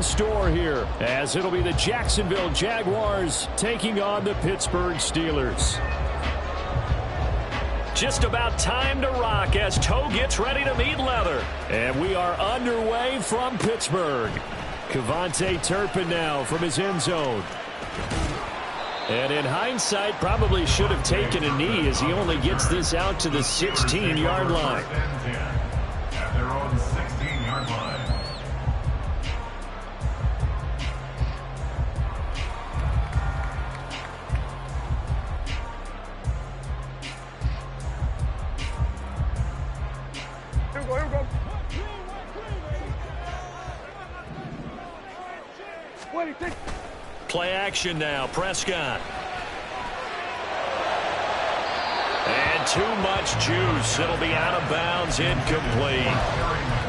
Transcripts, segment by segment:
in store here, as it'll be the Jacksonville Jaguars taking on the Pittsburgh Steelers. Just about time to rock as toe gets ready to meet leather. And we are underway from Pittsburgh. KaVontae Turpin now from his end zone. And in hindsight, probably should have taken a knee as he only gets this out to the 16-yard line. At their own 16-yard line. Here we go. Play action now, Prescott. And too much juice. It'll be out of bounds, incomplete.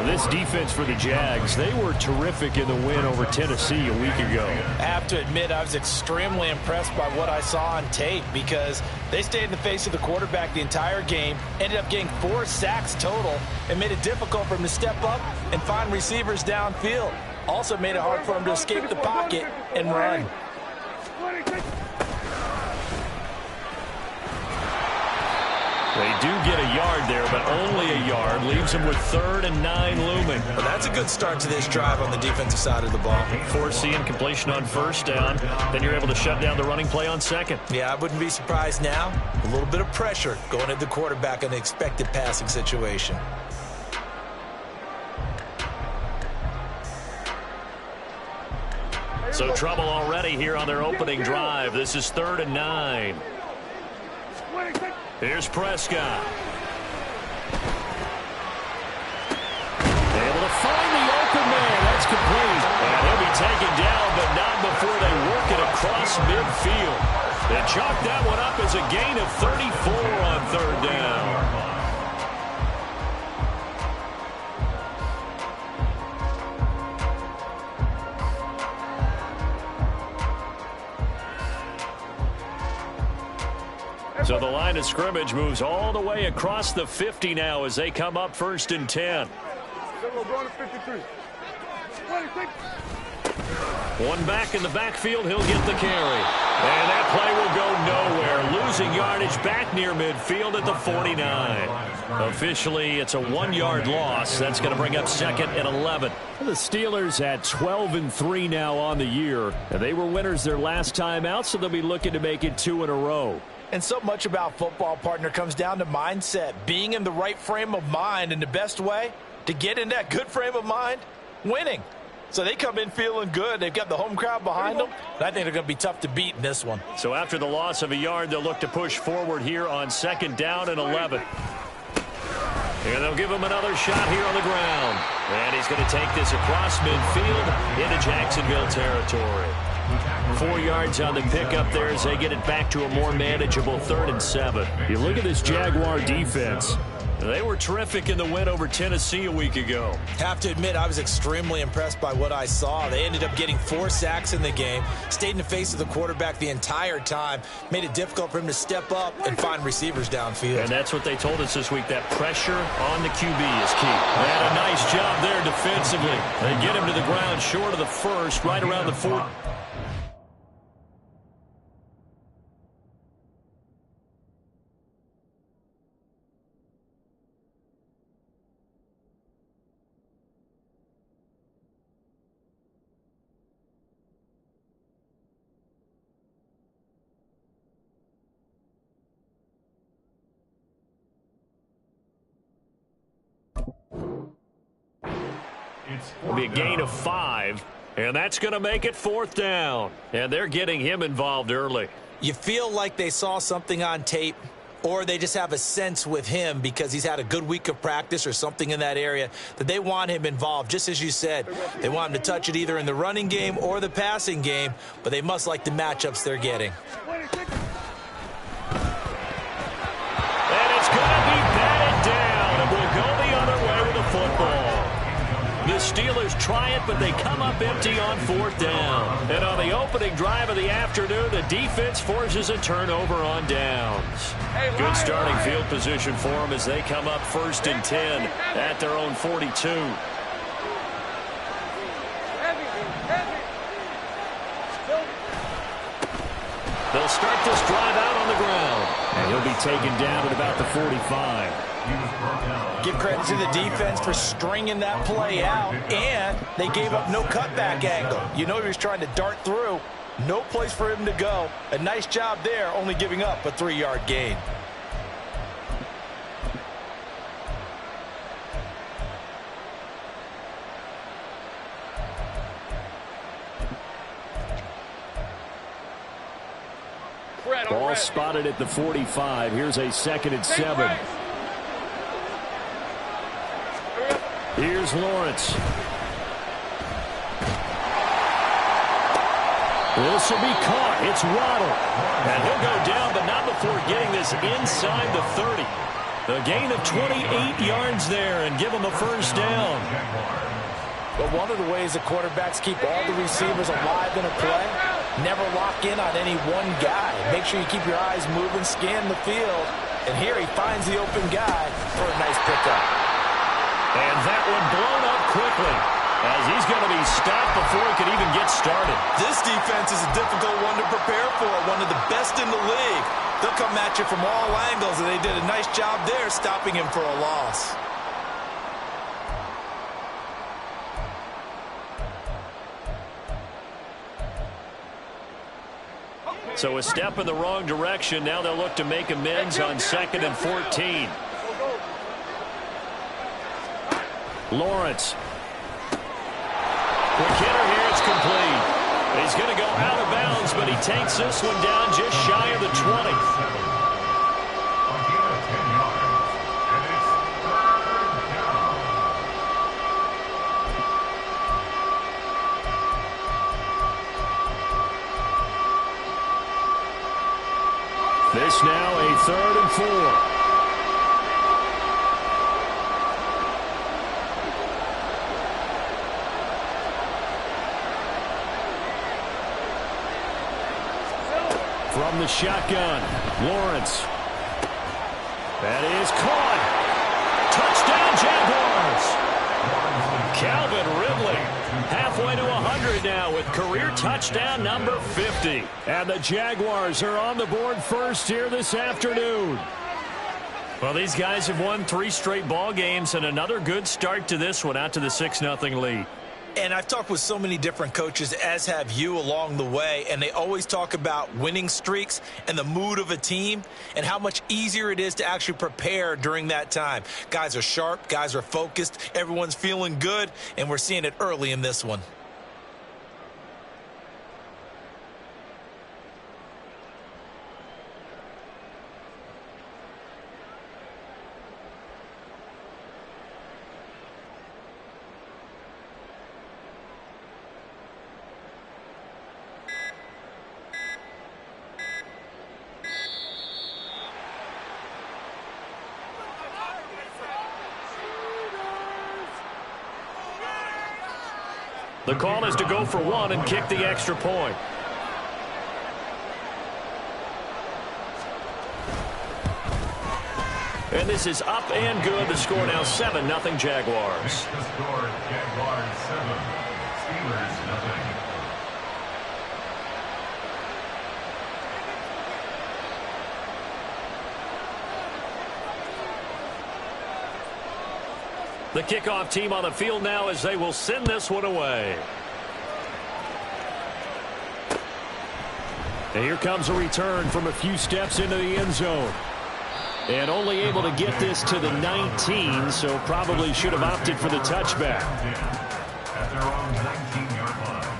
This defense for the Jags, they were terrific in the win over Tennessee a week ago. I have to admit, I was extremely impressed by what I saw on tape because they stayed in the face of the quarterback the entire game, ended up getting 4 sacks total, and made it difficult for him to step up and find receivers downfield. Also made it hard for him to escape the pocket and run. They do get a yard there, but only a yard. Leaves them with 3rd and 9 looming. Well, that's a good start to this drive on the defensive side of the ball. Forcing completion on 1st down. Then you're able to shut down the running play on 2nd. Yeah, I wouldn't be surprised now. A little bit of pressure going at the quarterback in an expected passing situation. So trouble already here on their opening drive. This is 3rd and 9. Here's Prescott. Able to find the open man. That's complete. And he'll be taken down, but not before they work it across midfield. They chalk that one up as a gain of 34 on 3rd down. So the line of scrimmage moves all the way across the 50 now as they come up 1st and 10. One back in the backfield, he'll get the carry. And that play will go nowhere. Losing yardage back near midfield at the 49. Officially, it's a 1-yard loss. That's going to bring up 2nd and 11. The Steelers at 12-3 now on the year. And they were winners their last time out, so they'll be looking to make it 2 in a row. And so much about football, partner, comes down to mindset. Being in the right frame of mind, and the best way to get in that good frame of mind, winning. So they come in feeling good. They've got the home crowd behind them. And I think they're going to be tough to beat in this one. So after the loss of a yard, they'll look to push forward here on 2nd down and 11. And they'll give him another shot here on the ground. And he's going to take this across midfield into Jacksonville territory. 4 yards on the pickup there as they get it back to a more manageable 3rd and 7. You look at this Jaguar defense. They were terrific in the win over Tennessee a week ago. Have to admit, I was extremely impressed by what I saw. They ended up getting 4 sacks in the game, stayed in the face of the quarterback the entire time, made it difficult for him to step up and find receivers downfield. And that's what they told us this week, that pressure on the QB is key. They had a nice job there defensively. They get him to the ground short of the 1st, right around the 4th. It'll be a gain of 5, and that's going to make it 4th down. And they're getting him involved early. You feel like they saw something on tape, or they just have a sense with him because he's had a good week of practice or something in that area that they want him involved. Just as you said, they want him to touch it either in the running game or the passing game, but they must like the matchups they're getting. And it's going to be batted down, and we'll go the other way with the football. The Steelers try it, but they come up empty on 4th down. And on the opening drive of the afternoon, the defense forces a turnover on downs. Good starting field position for them as they come up 1st and 10 at their own 42. start this drive out on the ground. And he'll be taken down at about the 45. Give credit to the defense for stringing that play out, and they gave up no cutback angle. You know he was trying to dart through. No place for him to go. A nice job there, only giving up a 3-yard gain. Ball spotted at the 45. Here's a 2nd and 7. Here's Lawrence. This will be caught. It's Waddle. And he'll go down, but not before getting this inside the 30. The gain of 28 yards there and give him a first down. But one of the ways the quarterbacks keep all the receivers alive in a play, never lock in on any one guy. Make sure you keep your eyes moving, scan the field. And here he finds the open guy for a nice pickup. And that one blown up quickly, as he's going to be stopped before he could even get started. This defense is a difficult one to prepare for, one of the best in the league. They'll come at you from all angles, and they did a nice job there stopping him for a loss. So a step in the wrong direction. Now they'll look to make amends on 2nd and 14. Lawrence. Quick hitter here. It's complete. He's going to go out of bounds, but he takes this one down just shy of the 20. This now a 3rd and 4. From the shotgun, Lawrence. That is caught. Touchdown, Jaguars. Calvin Ridley halfway to 100 now with career touchdown number 50. And the Jaguars are on the board first here this afternoon. Well, these guys have won 3 straight ball games and another good start to this one out to the 6-0 lead. And I've talked with so many different coaches, as have you, along the way, and they always talk about winning streaks and the mood of a team and how much easier it is to actually prepare during that time. Guys are sharp, guys are focused, everyone's feeling good, and we're seeing it early in this one. The call is to go for 1 and kick the extra point. And this is up and good. The score now 7-0 Jaguars. The score, Jaguars 7, Steelers 0. The kickoff team on the field now as they will send this one away. And here comes a return from a few steps into the end zone. And only able to get this to the 19, so probably should have opted for the touchback. At their own 19-yard line.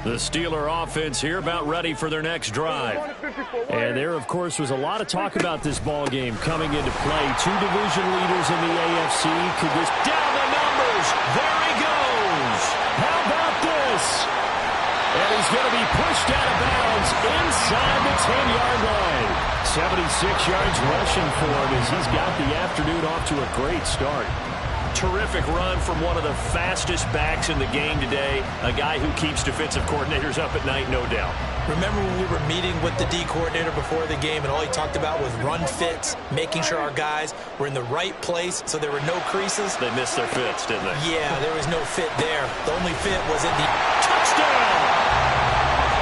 The Steeler offense here about ready for their next drive. And there, of course, was a lot of talk about this ball game coming into play. 2 division leaders in the AFC. Could this down the numbers? There he goes. How about this? And he's going to be pushed out of bounds inside the 10-yard line. 76 yards rushing for him as he's got the afternoon off to a great start. terrific run from one of the fastest backs in the game today, a guy who keeps defensive coordinators up at night, no doubt. Remember when we were meeting with the D coordinator before the game and all he talked about was run fits, making sure our guys were in the right place so there were no creases? They missed their fits, didn't they? Yeah, there was no fit there. The only fit was in the touchdown.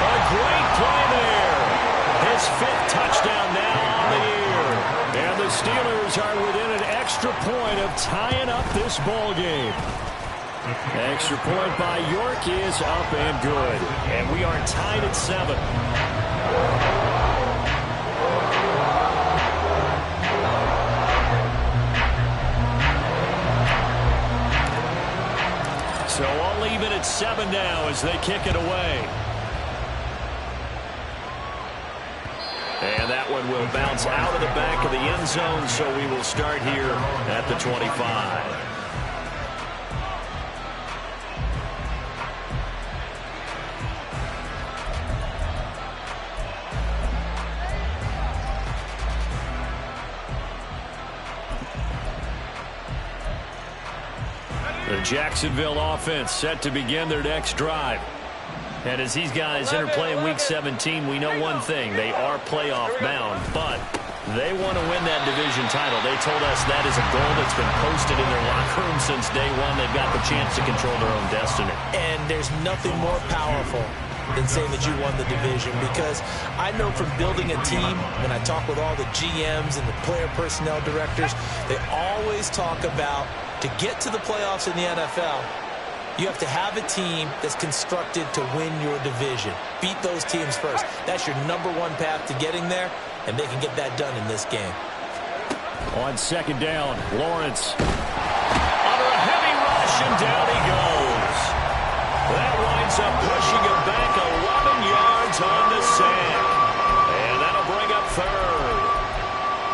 A great play there. His 5th touchdown now on the year. And the Steelers are within an extra point of tying up this ball game. Extra point by York is up and good. And we are tied at 7. So all even at 7 now as they kick it away. And that one will bounce out of the back of the end zone, so we will start here at the 25. The Jacksonville offense set to begin their next drive. And as these guys interplay in Week 17, we know one thing. They are playoff bound, but they want to win that division title. They told us that is a goal that's been posted in their locker room since day one. They've got the chance to control their own destiny. And there's nothing more powerful than saying that you won the division, because I know from building a team, when I talk with all the GMs and the player personnel directors, they always talk about to get to the playoffs in the NFL, you have to have a team that's constructed to win your division. Beat those teams first. That's your #1 path to getting there, and they can get that done in this game. On 2nd down, Lawrence under a heavy rush, and down he goes. That winds up pushing him back 11 yards on the sack. And that'll bring up 3rd.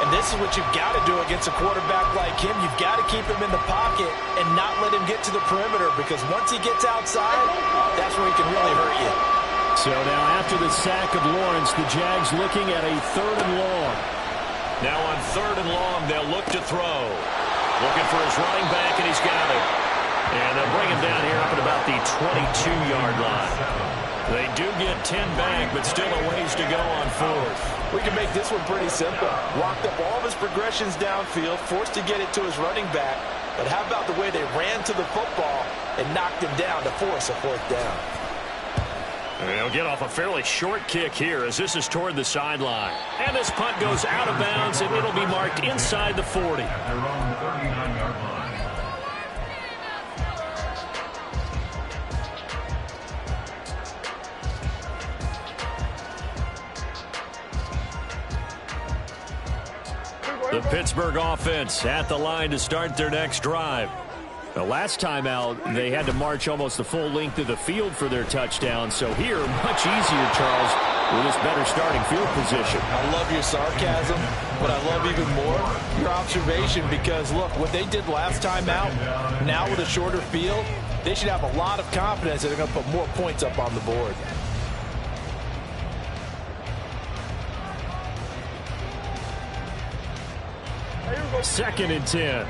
And this is what you've got to do against a quarterback like him. You've got to keep him in the pocket and not let him get to the perimeter, because once he gets outside, that's where he can really hurt you. So now after the sack of Lawrence, the Jags looking at a 3rd and long. Now on 3rd and long, they'll look to throw. Looking for his running back, and he's got it. And they'll bring him down here up at about the 22-yard line. They do get 10 back, but still a ways to go on 4th. We can make this one pretty simple. Locked up all of his progressions downfield, forced to get it to his running back. But how about the way they ran to the football and knocked him down to force a 4th down? And they'll get off a fairly short kick here as this is toward the sideline. And this punt goes out of bounds, and it'll be marked inside the 40. At their own 39-yard line. The Pittsburgh offense at the line to start their next drive. The last time out, they had to march almost the full length of the field for their touchdown. So here, much easier, Charles, with this better starting field position. I love your sarcasm, but I love even more your observation, because, look, what they did last time out, now with a shorter field, they should have a lot of confidence that they're going to put more points up on the board. Second and 10.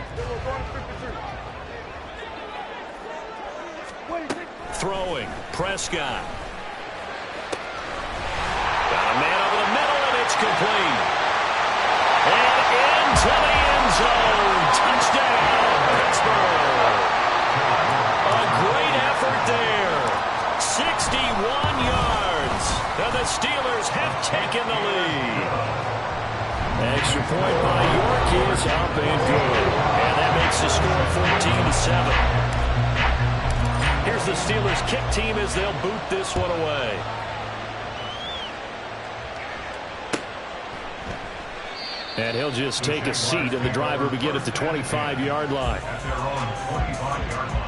Throwing, Prescott. Got a man over the middle, and it's complete. And into the end zone. Touchdown, Pittsburgh. A great effort there. 61 yards. And the Steelers have taken the lead. Extra point by York is up and good. And that makes the score 14-7. Here's the Steelers kick team as they'll boot this one away. And he'll just take a seat, and the drive will begin at the 25-yard line. At their own 25-yard line.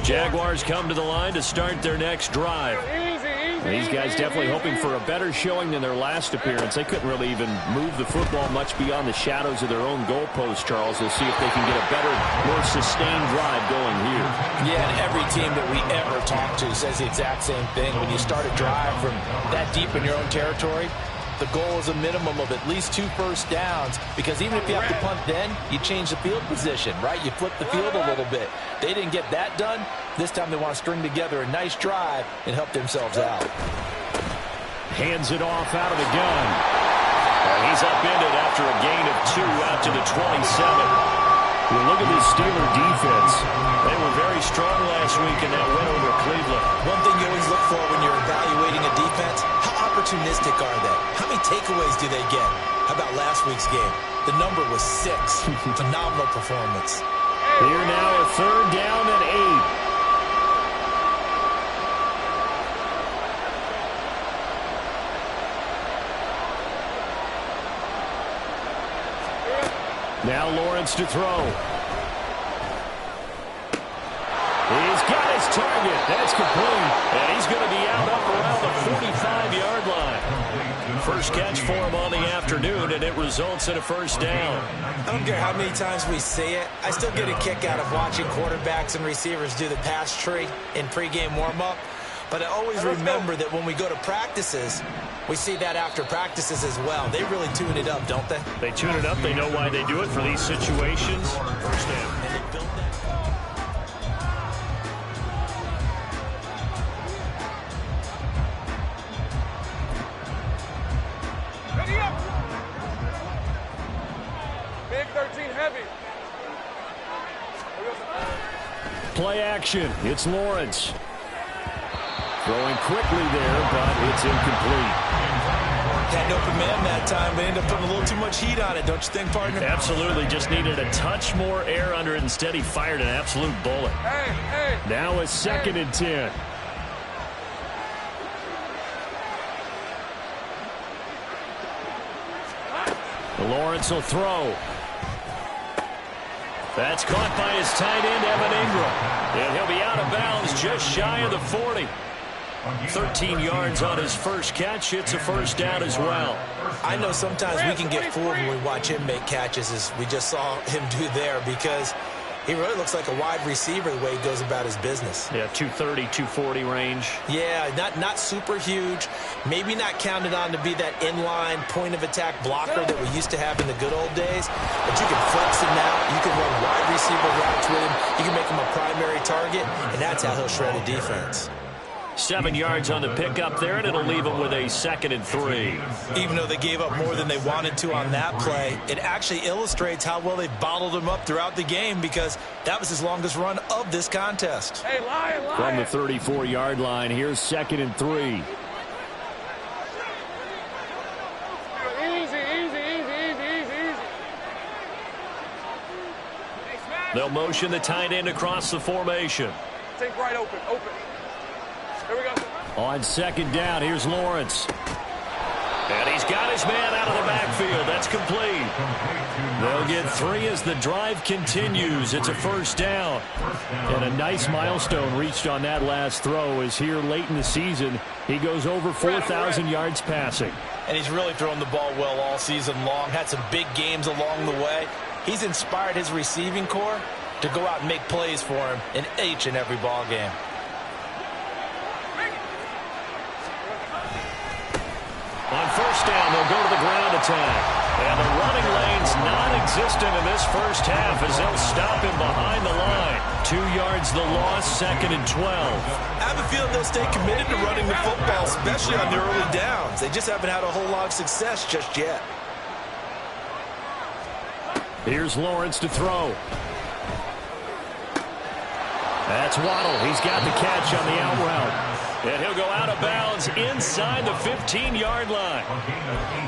Jaguars come to the line to start their next drive. These guys definitely hoping for a better showing than their last appearance. They couldn't really even move the football much beyond the shadows of their own goalpost, Charles. They'll see if they can get a better, more sustained drive going here. Yeah, and every team that we ever talk to says the exact same thing. When you start a drive from that deep in your own territory, the goal is a minimum of at least 2 first downs, because even if you have to punt then, you change the field position, right? You flip the field a little bit. They didn't get that done. This time they want to string together a nice drive and help themselves out. Hands it off out of the gun. He's upended after a gain of 2 out to the 27. Well, look at this Steeler defense. They were very strong last week in that win over Cleveland. One thing you always look for when you're evaluating a defense, how opportunistic are they? How many takeaways do they get? How about last week's game? The number was 6. Phenomenal performance. Here now, a 3rd down and 8. Now Lawrence to throw. He's got his target. That's complete. And he's going to be out up around the 45-yard line. First catch for him on the afternoon, and it results in a first down. I don't care how many times we say it. I still get a kick out of watching quarterbacks and receivers do the pass tree in pregame warm-up. But I always remember that when we go to practices, we see that after practices as well. They really tune it up, don't they? They tune it up. They know why they do it for these situations. First down. And they build that. Ready up. Big 13 heavy. Play action. It's Lawrence. Throwing quickly there, but it's incomplete. Had an open man that time, but ended up putting a little too much heat on it, don't you think, partner? Absolutely. Just needed a touch more air under it. Instead, he fired an absolute bullet. Hey. Now a 2nd and 10. Lawrence will throw. That's caught by his tight end, Evan Ingram. And he'll be out of bounds just shy of the 40. 13 yards on his first catch. It's a first down as well. I know sometimes we can get fooled when we watch him make catches, as we just saw him do there, because he really looks like a wide receiver the way he goes about his business. Yeah, 230, 240 range. Yeah, not super huge. Maybe not counted on to be that inline point-of-attack blocker that we used to have in the good old days. But you can flex him out. You can run wide receiver routes with him. You can make him a primary target, and that's how he'll shred a defense. 7 yards on the pickup there, and it'll leave them with a 2nd and 3. Even though they gave up more than they wanted to on that play, it actually illustrates how well they bottled him up throughout the game, because that was his longest run of this contest. Hey, lion. From the 34-yard line, here's 2nd and 3. Easy. They'll motion the tight end across the formation. Take right open. Here we go. On 2nd down, here's Lawrence. And he's got his man out of the backfield. That's complete. They'll get 3 as the drive continues. It's a first down. And a nice milestone reached on that last throw, as here late in the season, he goes over 4,000 yards passing. And he's really thrown the ball well all season long. Had some big games along the way. He's inspired his receiving corps to go out and make plays for him in each and every ball game. On first down, they'll go to the ground attack. And the running lane's non-existent in this first half, as they'll stop him behind the line. 2 yards the loss, 2nd and 12. I have a feeling they'll stay committed to running the football, especially on the early downs. They just haven't had a whole lot of success just yet. Here's Lawrence to throw. That's Waddle. He's got the catch on the out route. And he'll go out of bounds inside the 15-yard line.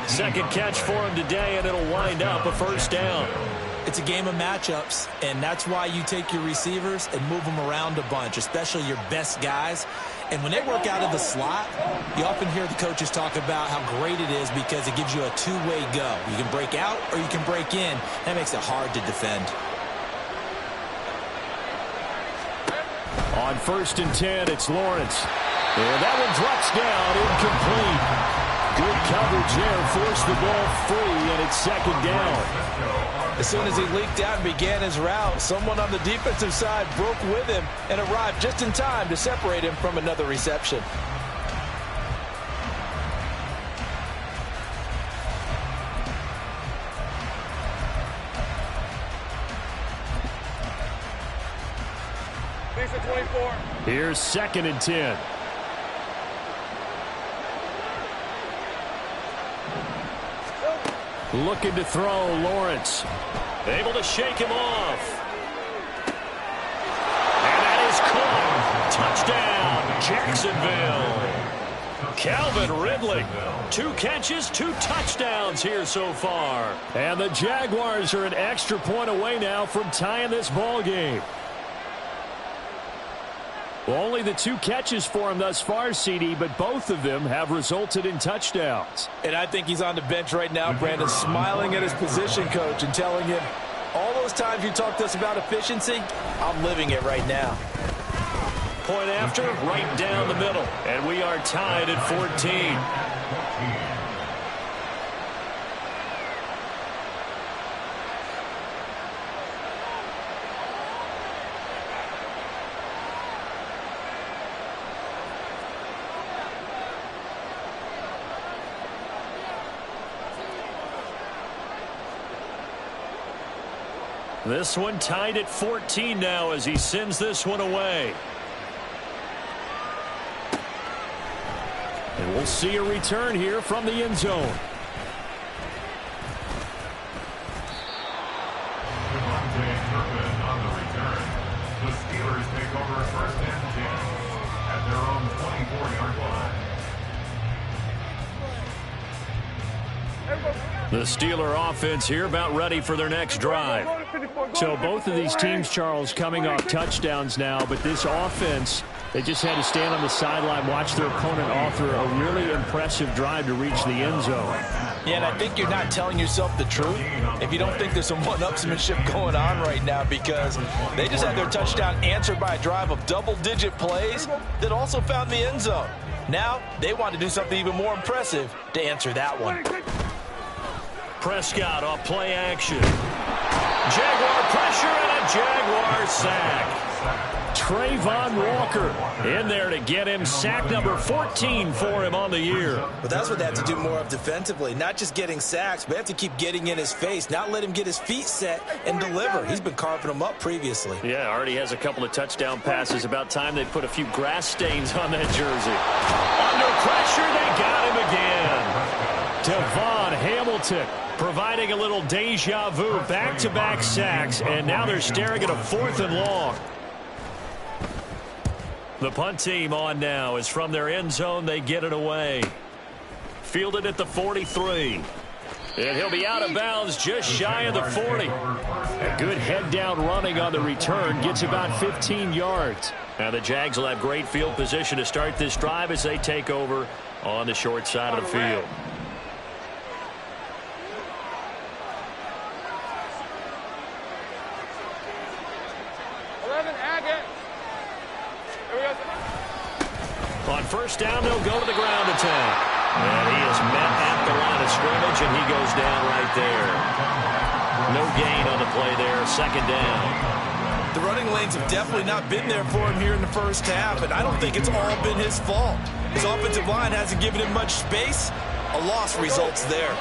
2nd catch for him today, and it'll wind up a first down. It's a game of matchups, and that's why you take your receivers and move them around a bunch, especially your best guys. And when they work out of the slot, you often hear the coaches talk about how great it is because it gives you a two-way go. You can break out or you can break in. That makes it hard to defend. On On 1st and 10, it's Lawrence. And that one drops down, incomplete. Good coverage there, forced the ball free, and it's 2nd down. As soon as he leaked out and began his route, someone on the defensive side broke with him and arrived just in time to separate him from another reception. Decent 24. Here's 2nd and 10. Looking to throw, Lawrence. Able to shake him off. And that is caught. Touchdown, Jacksonville. Calvin Ridley. 2 catches, 2 touchdowns here so far. And the Jaguars are an extra point away now from tying this ball game. Only the 2 catches for him thus far, CD, but both of them have resulted in touchdowns. And I think he's on the bench right now, Brandon, smiling at his position coach and telling him, all those times you talked to us about efficiency, I'm living it right now. Point after, right down the middle. And we are tied at 14. This one tied at 14 now as he sends this one away. And we'll see a return here from the end zone. Devontae Turpin on the return. The Steelers take over 1st and 10 at their own 24-yard line. The Steeler offense here about ready for their next drive. So both of these teams, Charles, coming off touchdowns now, but this offense, they just had to stand on the sideline, watch their opponent author a really impressive drive to reach the end zone. Yeah, and I think you're not telling yourself the truth if you don't think there's some one-upsmanship going on right now, because they just had their touchdown answered by a drive of double-digit plays that also found the end zone. Now, they want to do something even more impressive to answer that one. Prescott off play action. Jaguar pressure and a Jaguar sack. Trayvon Walker in there to get him sack number 14 for him on the year. But that's what they have to do more of defensively, not just getting sacks, but have to keep getting in his face, not let him get his feet set and deliver. He's been carving them up previously. Yeah, already has a couple of touchdown passes. About time they put a few grass stains on that jersey. Under pressure, they got him again. Devon Hamilton providing a little deja vu, back-to-back sacks, and now they're staring at a 4th and long. The punt team on now is from their end zone. They get it away. Fielded at the 43. And he'll be out of bounds just shy of the 40. A good head-down running on the return. Gets about 15 yards. Now the Jags will have great field position to start this drive as they take over on the short side of the field. On 1st down, they'll go to the ground attack. And he is met at the line of scrimmage, and he goes down right there. No gain on the play there, 2nd down. The running lanes have definitely not been there for him here in the first half, and I don't think it's all been his fault. His offensive line hasn't given him much space. A loss results there.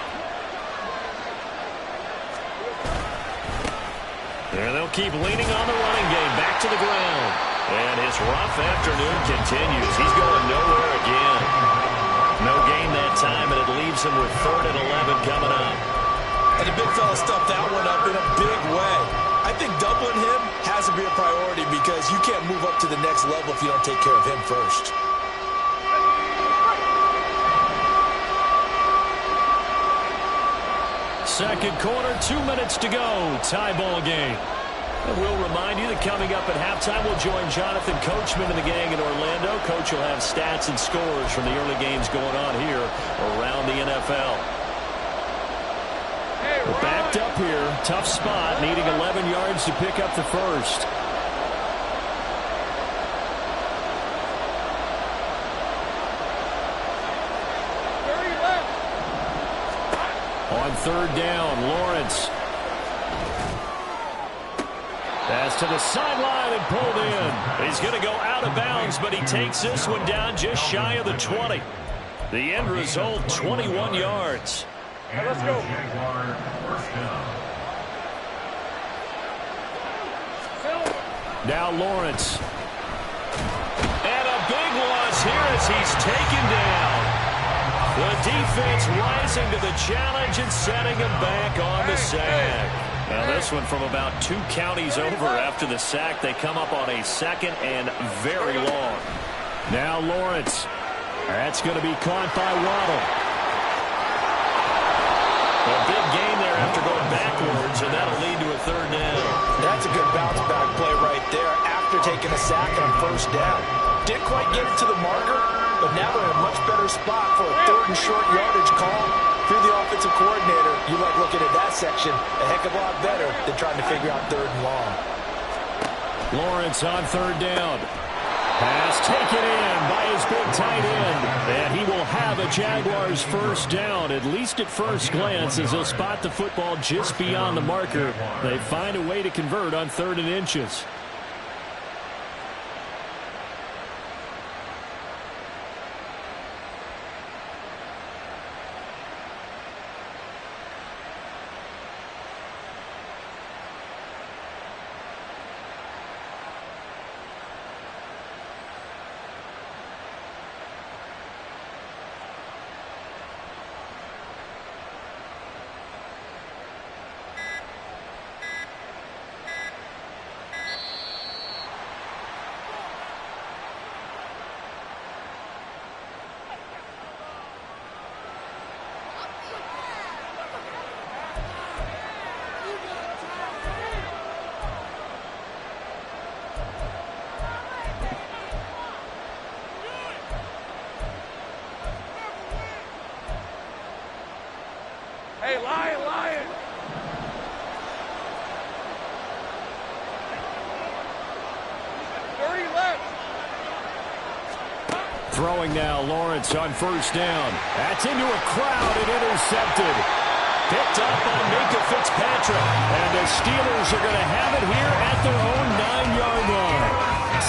And they'll keep leaning on the running game, back to the ground. And his rough afternoon continues. He's going nowhere again. No gain that time, and it leaves him with 3rd and 11 coming up. And the big fella stuffed that one up in a big way. I think doubling him has to be a priority because you can't move up to the next level if you don't take care of him first. Second quarter, 2 minutes to go. Tie ball game. And we'll remind you that coming up at halftime, we'll join Jonathan Coachman and the gang in Orlando. Coach will have stats and scores from the early games going on here around the NFL. We're backed up here. Tough spot, needing 11 yards to pick up the first. on third down. Lawrence. Pass to the sideline and pulled in. He's going to go out of bounds, but he takes this one down just shy of the 20. The end result, 21 yards. Hey, let's go. Jaguar first down. Now Lawrence. And a big loss here as he's taken down. The defense rising to the challenge and setting him back on the sack. Now this one from about 2 counties over after the sack. They come up on a second and very long. Now Lawrence. That's going to be caught by Waddle. A big gain there after going backwards, and that'll lead to a third down. That's a good bounce back play right there after taking a sack on first down. Didn't quite get it to the marker, but now they're in a much better spot for a third and short yardage call. Through the offensive coordinator, you like looking at that section a heck of a lot better than trying to figure out third and long. Lawrence on third down. Pass taken in by his big tight end. And he will have a Jaguars first down, at least at first glance, as they'll spot the football just beyond the marker. They find a way to convert on 3rd and inches. Hey, Lion, Lion. Throwing now, Lawrence on first down. That's into a crowd and intercepted. Picked up by Minkah Fitzpatrick. And the Steelers are going to have it here at their own 9-yard line.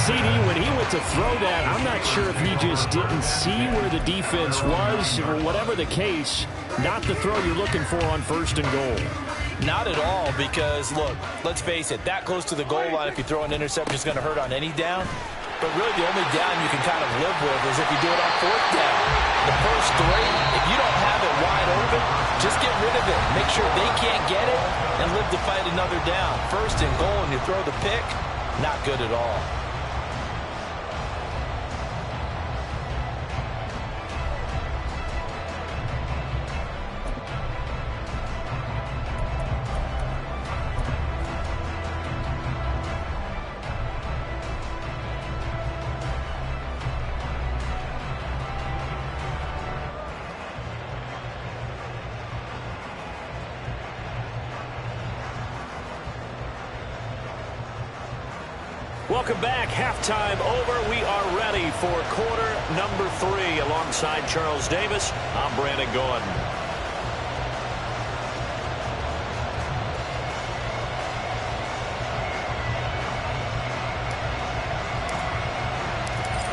CD, when he went to throw that, I'm not sure if he just didn't see where the defense was or whatever the case. Not the throw you're looking for on first and goal. Not at all, because, look, let's face it, that close to the goal line, if you throw an interception, is going to hurt on any down. But really, the only down you can kind of live with is if you do it on 4th down. The first 3, if you don't have it wide open, just get rid of it. Make sure they can't get it and live to fight another down. First and goal, and you throw the pick, not good at all. Welcome back. Halftime over. We are ready for quarter number 3. Alongside Charles Davis, I'm Brandon Gaudin.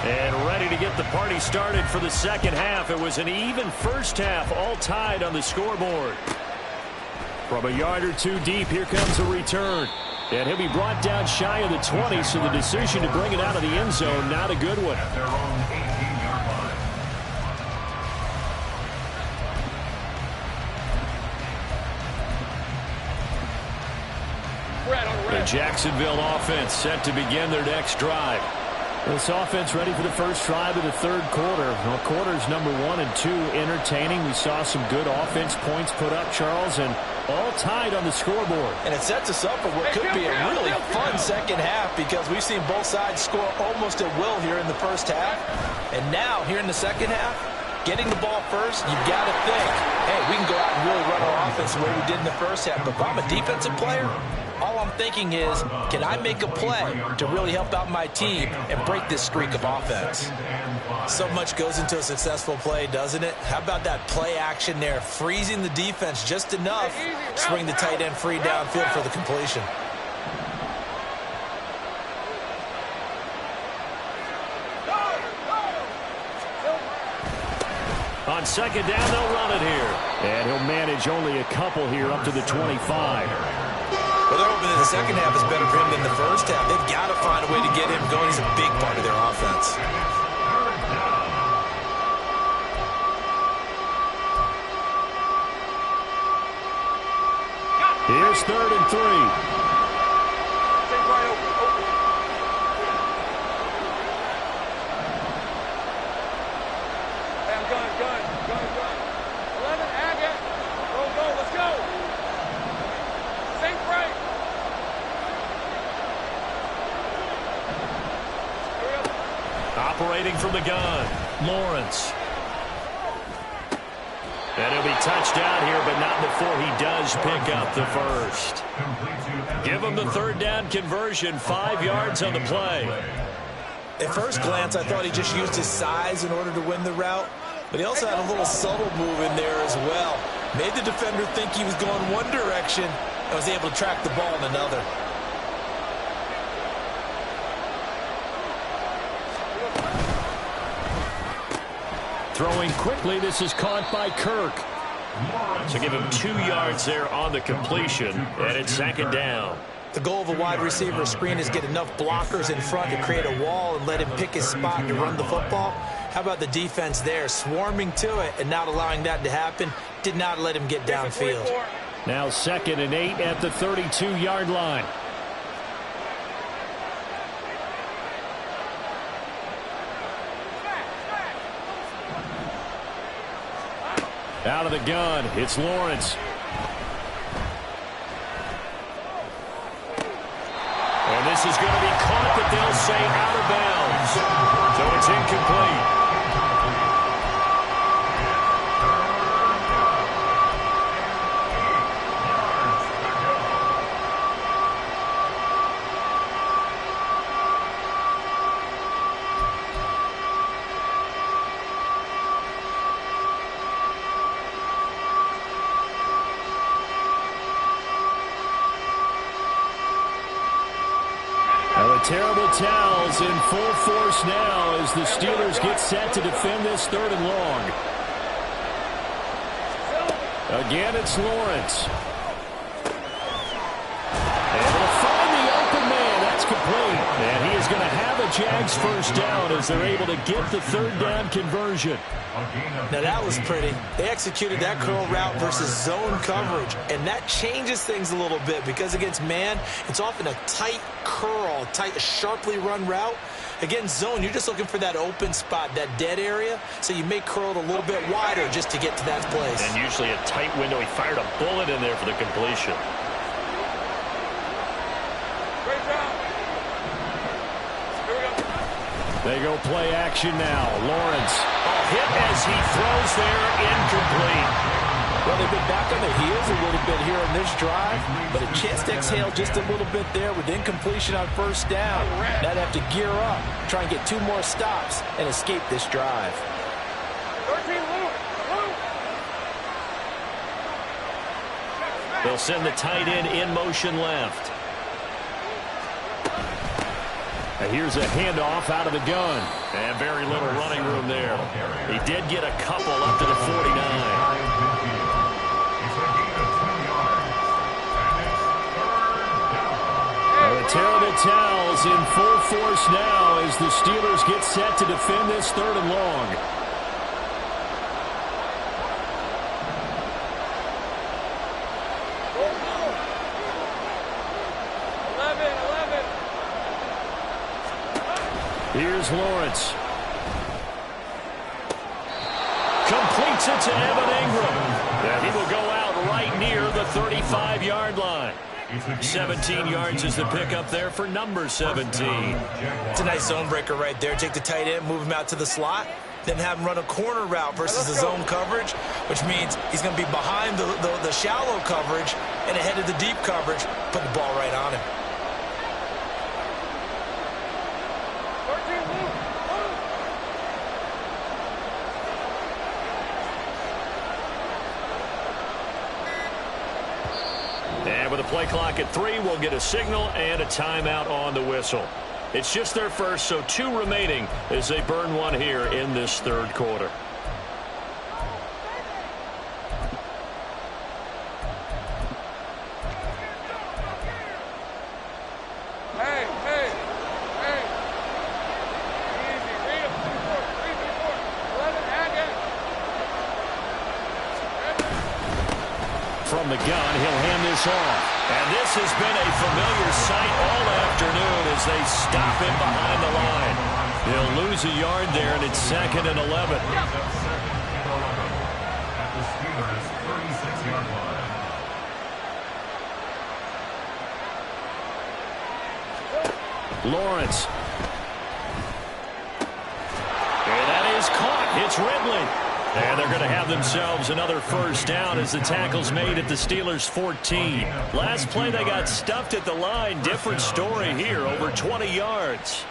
And ready to get the party started for the second half. It was an even first half, all tied on the scoreboard. From a yard or 2 deep, here comes a return. And he'll be brought down shy of the 20, so the decision to bring it out of the end zone, not a good one. At their own 18-yard line. The Jacksonville offense set to begin their next drive. This offense ready for the first drive of the third quarter. Well, quarters number 1 and 2 entertaining. We saw some good offense points put up, Charles, and all tied on the scoreboard. And it sets us up for what could be a really fun second half, because we've seen both sides score almost at will here in the first half. And now, here in the second half, getting the ball first, you've got to think, hey, we can go out and really run our offense the way we did in the first half. But if I'm a defensive player, all I'm thinking is, can I make a play to really help out my team and break this streak of offense? So much goes into a successful play, doesn't it? How about that play action there, freezing the defense just enough to bring the tight end free downfield for the completion. On second down, they'll run it here. And he'll manage only a couple here up to the 25. Well, they're hoping that the second half is better for him than the first half. They've got to find a way to get him going. He's a big part of their offense. Here's 3rd and 3. Operating from the gun, Lawrence. And he'll be touched out here, but not before he does pick up the first. Give him the 3rd down conversion, 5 yards on the play. At first glance, I thought he just used his size in order to win the route, but he also had a little subtle move in there as well. Made the defender think he was going one direction and was able to track the ball in another. Throwing quickly, this is caught by Kirk. So give him 2 yards there on the completion, and it's 2nd down. The goal of a wide receiver screen is get enough blockers in front to create a wall and let him pick his spot to run the football. How about the defense there, swarming to it and not allowing that to happen? Did not let him get downfield. Now 2nd and 8 at the 32-yard line. Out of the gun, it's Lawrence. And this is going to be caught, but they'll say out of bounds. So it's incomplete. Terrible towels in full force now as the Steelers get set to defend this 3rd and long. Again, it's Lawrence. Able to find the open man. That's complete. And he is going to have a Jags first down as they're able to get the 3rd down conversion. Now that was pretty. They executed that curl route versus zone coverage, and that changes things a little bit because against man, it's often a tight curl, tight, sharply run route. Against zone, you're just looking for that open spot, that dead area, so you may curl it a little bit wider just to get to that place. And usually a tight window. He fired a bullet in there for the completion. Great job. Here we go. They go play action now. Lawrence. Hit as he throws there, incomplete. Well, they've been back on their heels a little bit here on this drive, but a chance to exhale just a little bit there with incompletion on first down. Now they have to gear up, try and get 2 more stops, and escape this drive. 13, Luke. They'll send the tight end in motion left. And here's a handoff out of the gun. And very little running room there. He did get a couple up to the 49. The terrible towels in full force now as the Steelers get set to defend this 3rd and long. Here's Lawrence. Completes it to Evan Ingram. And he will go out right near the 35-yard line. 17 yards is the pickup there for number 17. It's a nice zone breaker right there. Take the tight end, move him out to the slot. than have him run a corner route versus his zone coverage, which means he's going to be behind the shallow coverage and ahead of the deep coverage. Put the ball right on him. And with a play clock at 3, we'll get a signal and a timeout on the whistle. It's just their first, so 2 remaining as they burn one here in this third quarter. From the gun, he'll hand this off. And this has been a familiar sight all afternoon as they stop him behind the line. He'll lose a yard there, and it's 2nd and 11. At the Steelers' 36-yard line. Lawrence. And that is caught. It's Ridley. And they're going to have themselves another first down as the tackle's made at the Steelers' 14. Last play, they got stuffed at the line. Different story here, over 20 yards.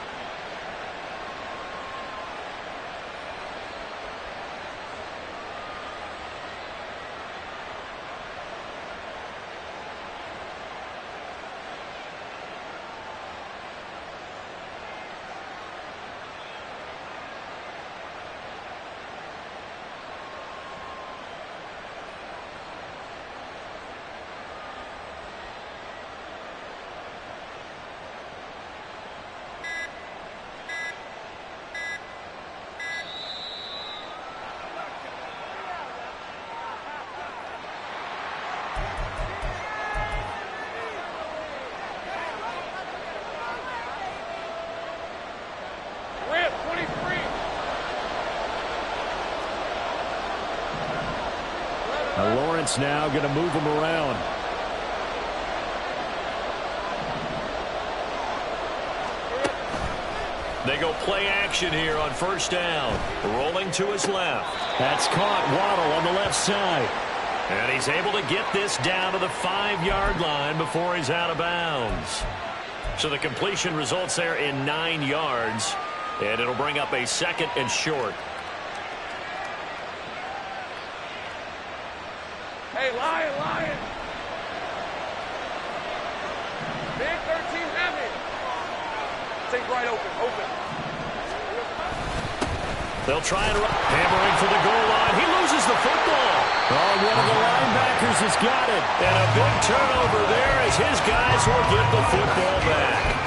Lawrence now going to move him around. They go play action here on first down. Rolling to his left. That's caught. Waddle on the left side. And he's able to get this down to the 5-yard line before he's out of bounds. So the completion results there in 9 yards. And it'll bring up a 2nd and short. Hey, Lion. Big 13 heavy. Take right open. They'll try and run. Hammering for the goal line. He loses the football. Oh, one of the linebackers has got it. And a big turnover there as his guys will get the football back.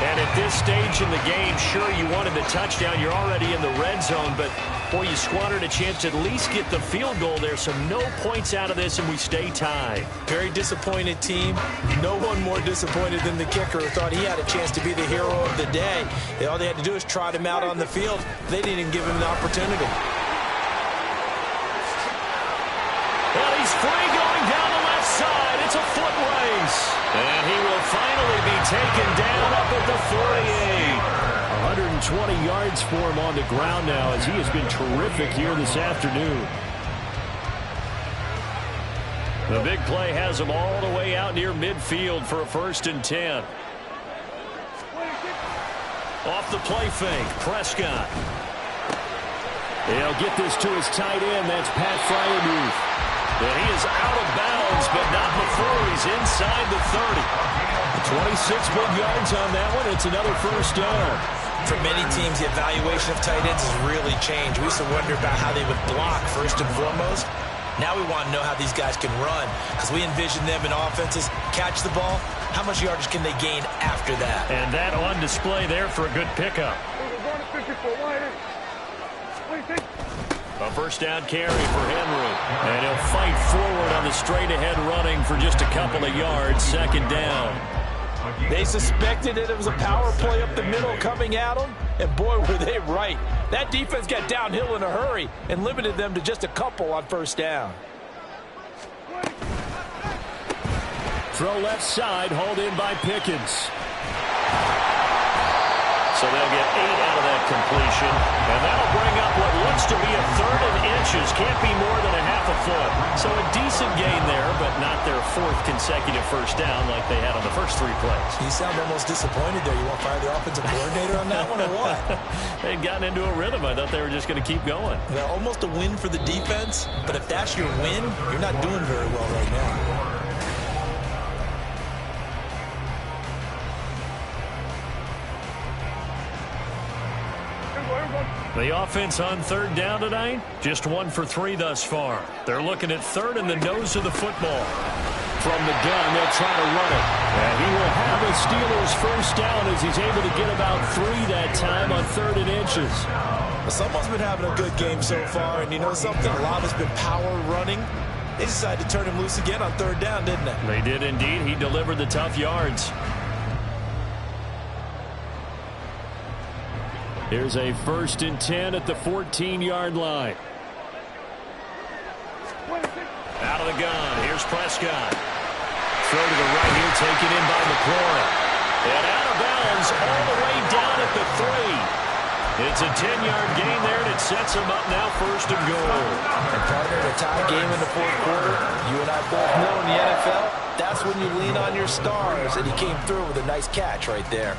And at this stage in the game, sure, you wanted the touchdown. You're already in the red zone, but, boy, you squandered a chance to at least get the field goal there. So no points out of this, and we stay tied. Very disappointed team. No one more disappointed than the kicker who thought he had a chance to be the hero of the day. All they had to do is trot him out on the field. They didn't even give him the opportunity. Well, he's free going down the left side. It's a foot race. And he will finally be taken down up at the 48. 120 yards for him on the ground now as he has been terrific here this afternoon. The big play has him all the way out near midfield for a 1st and 10. Off the play fake, Prescott. He'll get this to his tight end. That's Pat Freiermuth. And he is out of bounds, but not before he's inside the 30. 26 big yards on that one. It's another first down. For many teams, the evaluation of tight ends has really changed. We used to wonder about how they would block first and foremost. Now we want to know how these guys can run because we envision them in offenses catch the ball. How much yardage can they gain after that? And that on display there for a good pickup. A first down carry for Henry. And he'll fight forward on the straight-ahead running for just a couple of yards. 2nd down. They suspected that it was a power play up the middle coming at them, and boy, were they right. That defense got downhill in a hurry and limited them to just a couple on first down. Throw left side, hauled in by Pickens. So they'll get 8 out of that completion. And that'll bring up what looks to be a 3rd and inches. Can't be more than a half a foot. So a decent gain there, but not their 4th consecutive first down like they had on the first 3 plays. You sound almost disappointed there. You want to fire the offensive coordinator on that one or what? They'd gotten into a rhythm. I thought they were just going to keep going. Well, almost a win for the defense, but if that's your win, you're not doing very well right now. The offense on 3rd down tonight, just 1 for 3 thus far. They're looking at 3rd in the nose of the football. From the gun, they'll try to run it. And he will have a Steelers first down as he's able to get about 3 that time on 3rd and inches. Someone's been having a good game so far, and you know something? A lot has been power running. They decided to turn him loose again on 3rd down, didn't they? They did indeed. He delivered the tough yards. Here's a 1st and 10 at the 14-yard line. Out of the gun. Here's Prescott. Throw to the right here, taken in by McLaurin. And out of bounds all the way down at the 3. It's a 10-yard gain there, and it sets him up now 1st and goal. And partner, a tie game in the 4th quarter. You and I both know in the NFL, that's when you lean on your stars, and he came through with a nice catch right there.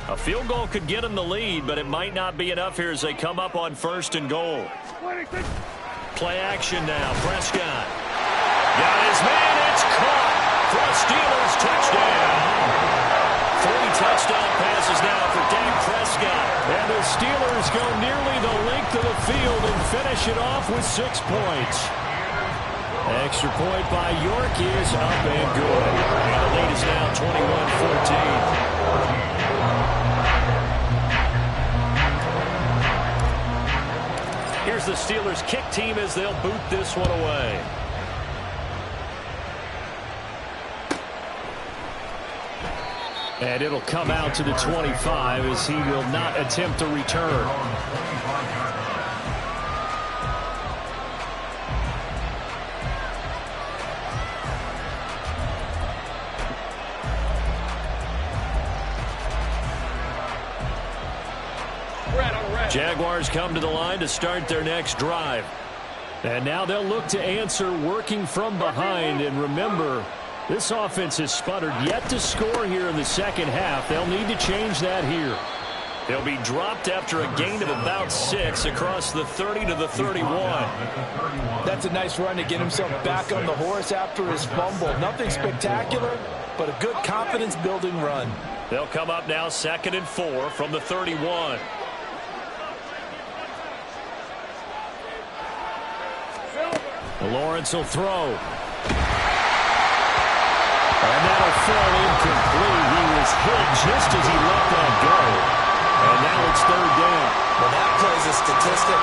A field goal could get him the lead, but it might not be enough here as they come up on 1st and goal. Play action now. Prescott. Got his man. It's caught for a Steelers touchdown. 3 touchdown passes now for Dak Prescott. And the Steelers go nearly the length of the field and finish it off with 6 points. Extra point by York is up and good. And the lead is now 21-14. Here's the Steelers kick team as they'll boot this one away. And it'll come out to the 25 as he will not attempt to return. Jaguars come to the line to start their next drive. And now they'll look to answer working from behind. And remember, this offense has sputtered yet to score here in the second half. They'll need to change that here. They'll be dropped after a gain of about 6 across the 30 to the 31. That's a nice run to get himself back on the horse after his fumble. Nothing spectacular, but a good confidence-building run. They'll come up now 2nd and 4 from the 31. Lawrence will throw. And that'll fall incomplete. He was hit just as he let that go. And now it's 3rd down. Well, that plays a statistic.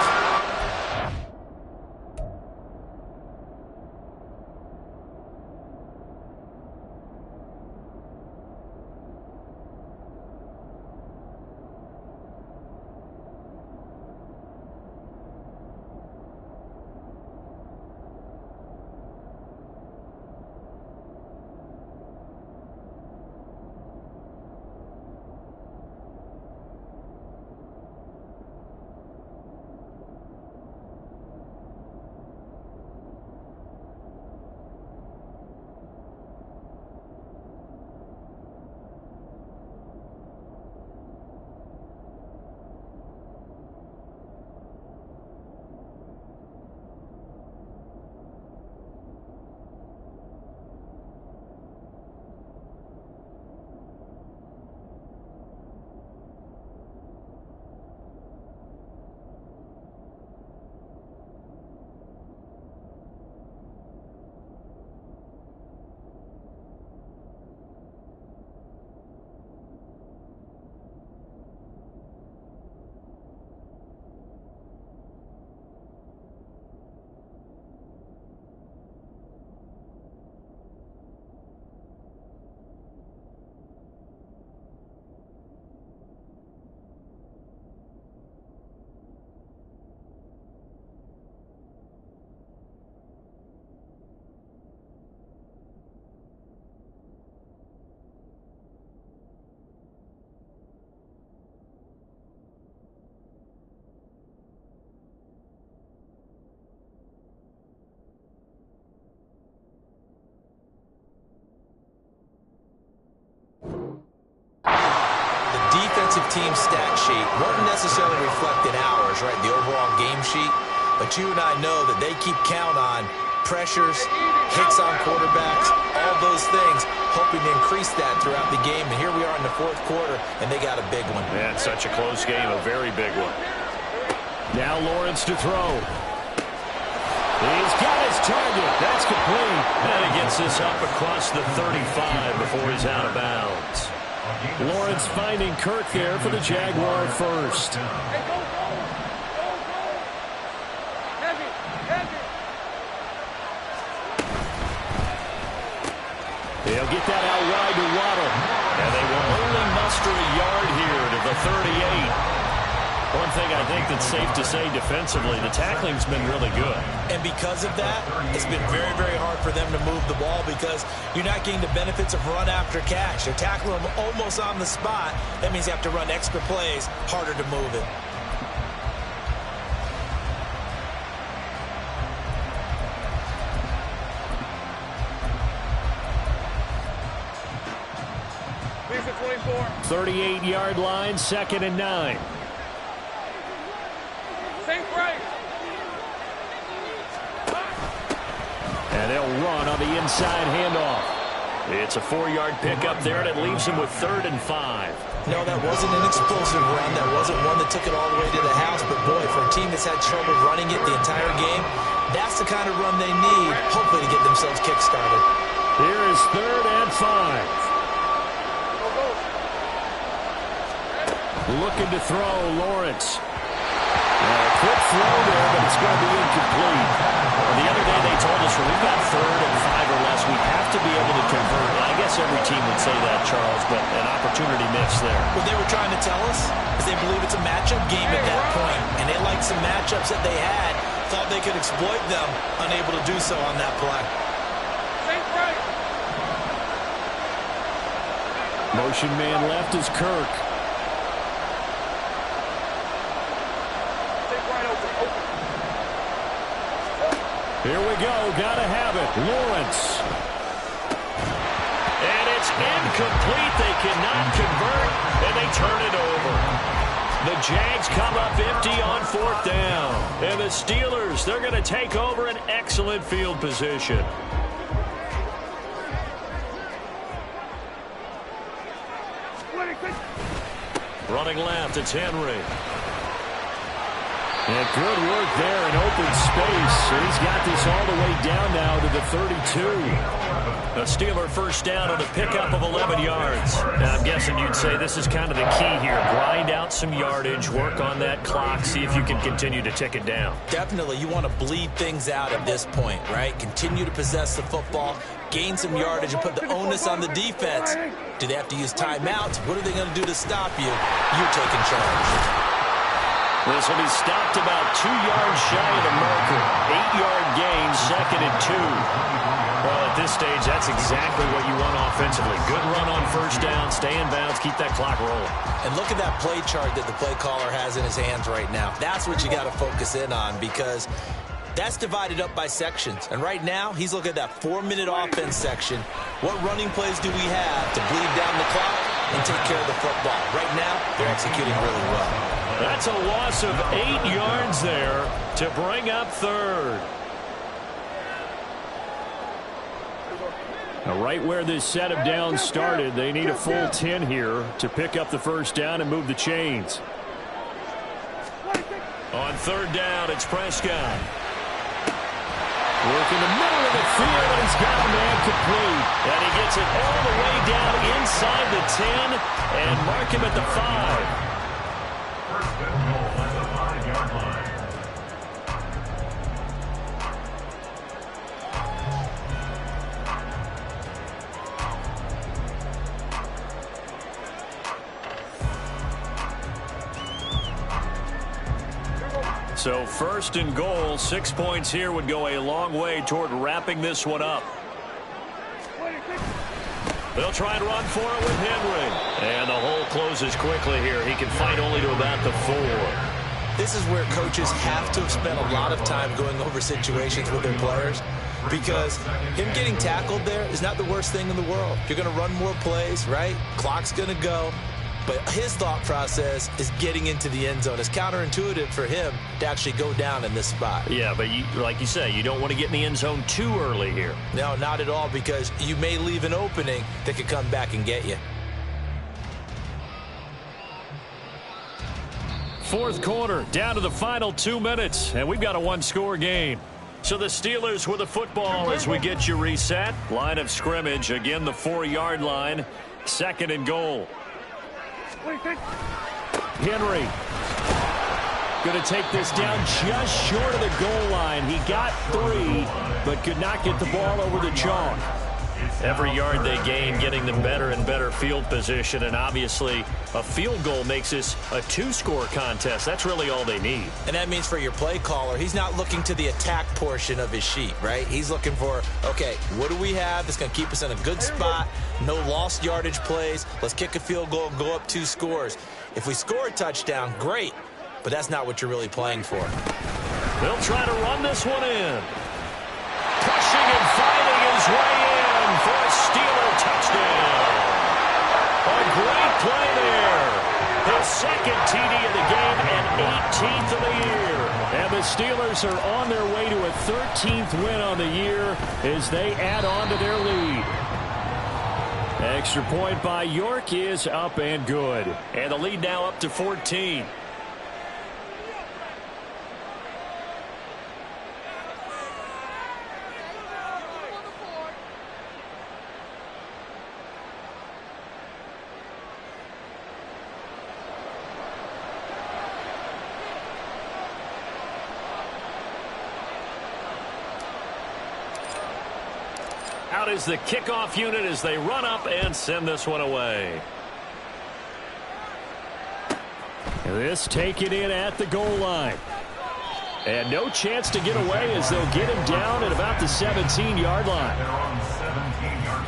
defensive team stat sheet won't necessarily reflect in ours, right, the overall game sheet, but you and I know that they keep count on pressures, hits on quarterbacks, all those things, hoping to increase that throughout the game. And here we are in the fourth quarter, and they got a big one. Yeah, it's such a close game, a very big one. Now Lawrence to throw. He's got his target. That's complete. And he gets this up across the 35 before he's out of bounds. Lawrence finding Kirk there for the Jaguar first. Hey, go. Heavy. They'll get that out wide to Waddle. And they will only muster a yard here to the 38. One thing I think that's safe to say defensively, the tackling's been really good. And because of that, it's been very, very hard for them to move the ball because you're not getting the benefits of run after catch. They're tackling them almost on the spot. That means you have to run extra plays, harder to move it. Lisa 24. 38-yard line, 2nd and 9. Same right. And they'll run on the inside handoff. It's a 4-yard pickup there, and it leaves him with 3rd and 5. No, that wasn't an explosive run. That wasn't one that took it all the way to the house. But, boy, for a team that's had trouble running it the entire game, that's the kind of run they need, hopefully, to get themselves kick-started. Here is 3rd and 5. Looking to throw, Lawrence. Quick throw there, but it's going to be incomplete. The other day they told us when we've got 3rd and 5 or less, we have to be able to convert. And I guess every team would say that, Charles, but an opportunity missed there. What they were trying to tell us is they believe it's a matchup game at that point, and they liked some matchups that they had, thought they could exploit them, unable to do so on that play. Same right. Motion man left is Kirk. Here we go. Gotta have it. Lawrence. And it's incomplete. They cannot convert, and they turn it over. The Jags come up empty on 4th down. And the Steelers, they're going to take over an excellent field position. Running left, it's Henry. And good work there in open space. So he's got this all the way down now to the 32. A Steeler first down on the pickup of 11 yards. Now, I'm guessing you'd say this is kind of the key here. Grind out some yardage, work on that clock, see if you can continue to tick it down. Definitely. You want to bleed things out at this point, right? Continue to possess the football, gain some yardage, and put the onus on the defense. Do they have to use timeouts? What are they going to do to stop you? You're taking charge. This will be stopped about 2 yards shy of the marker. 8-yard gain, 2nd and 2. Well, at this stage, that's exactly what you want offensively. Good run on first down, stay in bounds, keep that clock rolling. And look at that play chart that the play caller has in his hands right now. That's what you got to focus in on because that's divided up by sections. And right now, he's looking at that 4-minute offense section. What running plays do we have to bleed down the clock and take care of the football? Right now, they're executing really well. That's a loss of 8 yards there to bring up 3rd. Now, right where this set of downs started, they need a full 10 here to pick up the first down and move the chains. On 3rd down, it's Prescott. Work in the middle of the field, and he's got a man complete. And he gets it all the way down inside the 10 and mark him at the 5. First and goal at the 5-yard line. So 1st and goal, 6 points here would go a long way toward wrapping this one up. They'll try and run for it with Henry. And the hole closes quickly here. He can fight only to about the 4. This is where coaches have to have spent a lot of time going over situations with their players because him getting tackled there is not the worst thing in the world. You're going to run more plays, right? Clock's going to go. but his thought process is getting into the end zone. It's counterintuitive for him to actually go down in this spot. Yeah, but like you say, you don't want to get in the end zone too early here. No, not at all, because you may leave an opening that could come back and get you. Fourth quarter, down to the final 2 minutes, and we've got a one-score game. So the Steelers with the football as we get you reset. Line of scrimmage, again the 4-yard line. 2nd and goal. Henry going to take this down just short of the goal line. He got 3, but could not get the ball over the chalk. Every yard they gain, getting them better and better field position, and obviously a field goal makes this a 2-score contest. That's really all they need. And that means for your play caller, he's not looking to the attack portion of his sheet, right? He's looking for, okay, what do we have that's going to keep us in a good spot? No lost yardage plays. Let's kick a field goal and go up 2 scores. If we score a touchdown, great, but that's not what you're really playing for. They'll try to run this one in. Pushing and fighting his way in for a Steeler touchdown. A great play there. His 2nd TD of the game and 18th of the year. And the Steelers are on their way to a 13th win on the year as they add on to their lead. Extra point by York is up and good. And the lead now up to 14. Out is the kickoff unit as they run up and send this one away. This taken in at the goal line. And no chance to get away as they'll get him down at about the 17-yard line. They're on the 17-yard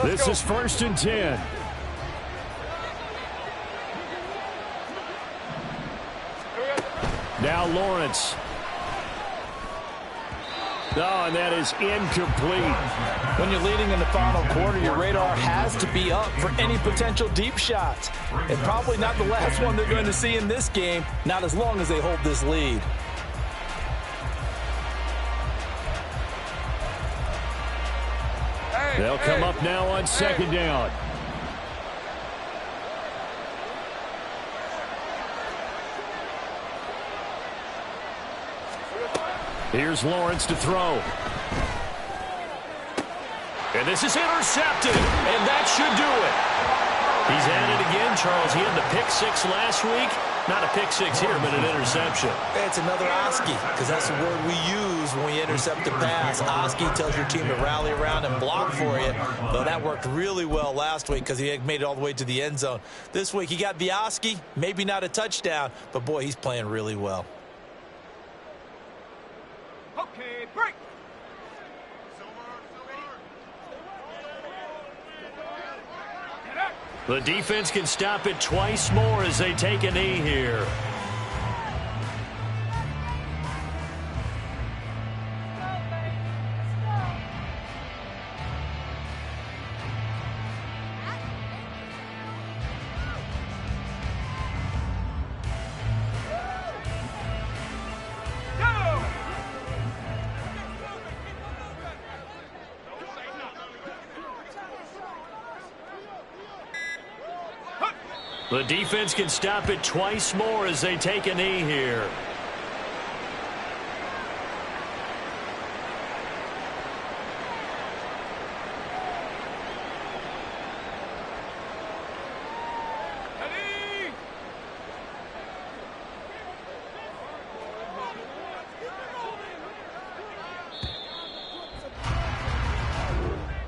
line. This is 1st and 10. Now Lawrence. Oh, and that is incomplete. When you're leading in the final quarter, your radar has to be up for any potential deep shots. And probably not the last one they're going to see in this game, not as long as they hold this lead. They'll come up now on 2nd down. Here's Lawrence to throw. And this is intercepted, and that should do it. He's at it again, Charles. He had the pick 6 last week. Not a pick 6 here, but an interception. It's another Oski, because that's the word we use when we intercept a pass. Oski tells your team to rally around and block for you. Though that worked really well last week because he made it all the way to the end zone. This week he got the Oski, maybe not a touchdown, but boy, he's playing really well. Okay, break. The defense can stop it twice more as they take a knee here. The defense can stop it twice more as they take a knee here.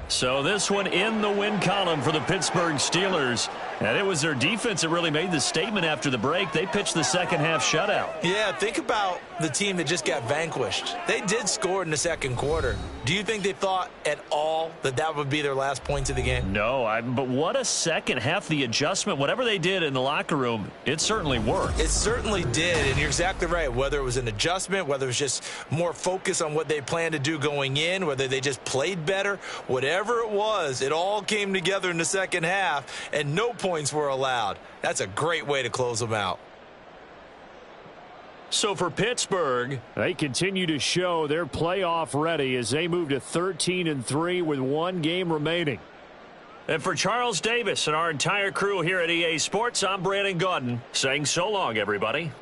So this one in the win column for the Pittsburgh Steelers. And it was their defense that really made the statement after the break. They pitched the second half shutout. Yeah, think about the team that just got vanquished. They did score in the second quarter. Do you think they thought at all that that would be their last points of the game? No, but what a second half. The adjustment, whatever they did in the locker room, it certainly worked. It certainly did, and you're exactly right. Whether it was an adjustment, whether it was just more focus on what they planned to do going in, whether they just played better, whatever it was, it all came together in the second half, and no points were allowed. That's a great way to close them out. So for Pittsburgh, they continue to show they're playoff ready as they move to 13-3 with one game remaining. And for Charles Davis and our entire crew here at EA Sports, I'm Brandon Gaudin saying so long, everybody.